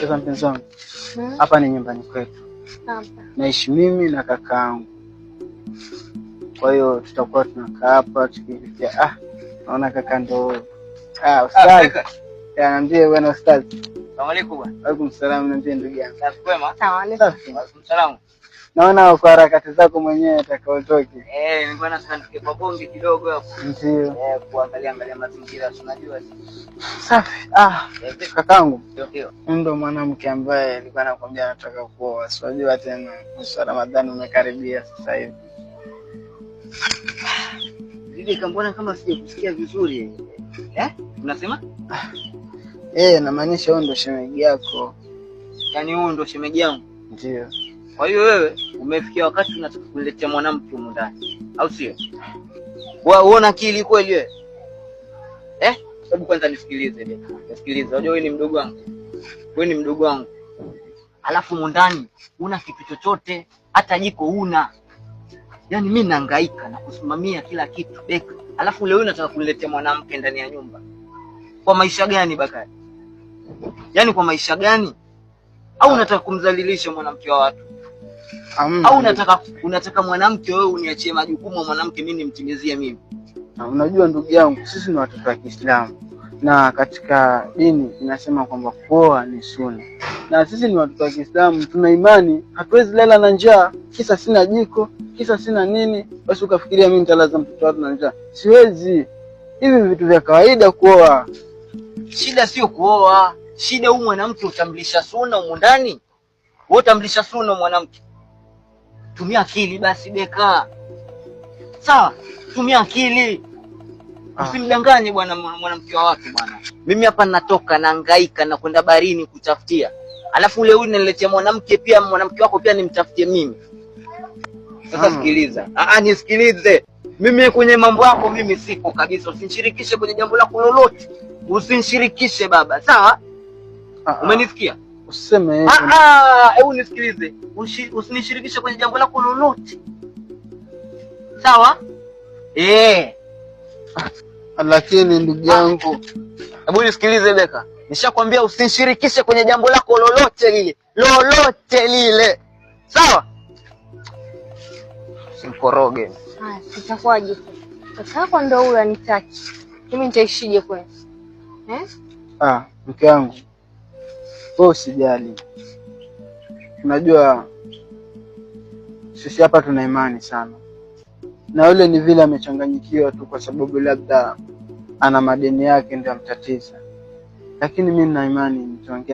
Sasa mpenzi wangu, hapa ni nyumbani kwetu. Hapa Naishi mimi na kakaangu. Kwa hiyo tutakuwa tunakaa hapa tukifikia. Naona kaka ndo. Ustaz. Niambie bwana ustaz. Asalamu alaykum bwana. Waalaikum salaam, niambie ndugu yangu. Kwema? sawa. Waalaikum salaam. Naona kwa harakati zako mwenyewe utakaotoke. Nilikuwa nataka kwa bonge kidogo hapo. Ndio. Kuangalia mazingira tunajua. Safi. Kakaangu. Ndio. Ndo mwanamke ambaye alikuwa anakuambia anataka kuoa. Unajua tena mwisho Ramadhani umekaribia sasa hivi. Zile kambona kama sijakusikia vizuri. Unasema? Namaanisha huyo ndo shemeji yako. Yaani huyo ndo shemeji yangu? Ndio. Kwa hiyo wewe umefikia wakati unataka kuniletea mwanamke huko ndani, au sio? Uona akili kweli wewe? Sababu kwanza nisikilize bwana. Nisikilize. Unajua wewe ni mdogo wangu. Wewe ni mdogo wangu. Alafu mundani una kitu chochote, hata jiko una. Yaani mimi nahangaika na kusimamia kila kitu beka. Alafu leo unataka kuniletea mwanamke ndani ya nyumba. Kwa maisha gani Bakari? Yaani kwa maisha gani? Au unataka kumdhalilisha mwanamke wa watu? Au unataka mwanamke wewe uniachie majukumu ya mwanamke mimi nimtimizie mimi? Unajua ndugu yangu, sisi ni watoto wa Kiislamu na katika dini inasema kwamba kuoa ni sunna. Na sisi ni watoto wa Kiislamu, tuna imani, hatuwezi lala na njaa, kisa sina jiko, kisa sina nini, basi ukafikiria mimi nitalaza mtoto wangu na njaa. Siwezi. Hivi vitu vya kawaida kuoa. Shida sio kuoa. Shida huyu mwanamke utamlisha sunna huko ndani. Wewe utamlisha sunna mwanamke. Tumia akili basi beka. Sawa? Tumia akili. Usimdanganye bwana mwanamke wa watu bwana. Mimi hapa natoka nahangaika na kwenda barini kutafutia. Alafu ule huyu niletea mwanamke pia, mwanamke wako pia nimtafutie mimi. Sasa sikiliza. Nisikilize. Mimi kwenye mambo yako mimi siko kabisa. Usinishirikishe kwenye jambo lako lolote. Usinishirikishe baba. Sawa? Umenisikia? Useme hivyo. Hebu nisikilize. Usinishirikishe kwenye jambo lako lolote. Sawa? Lakini ndugu yangu, hebu nisikilize beka. Nishakwambia usinishirikishe kwenye jambo lako lolote lile. Lolote lile. Sawa? Simkoroge. Itakuwaje? Kaka ndo huyo anitaki. Mimi nitaishije kweli? Mke wangu, wewe usijali. Unajua sisi hapa tuna imani sana. Na yule ni vile amechanganyikiwa tu kwa sababu labda ana madeni yake ndio amtatiza. Lakini mimi nina imani nitaongea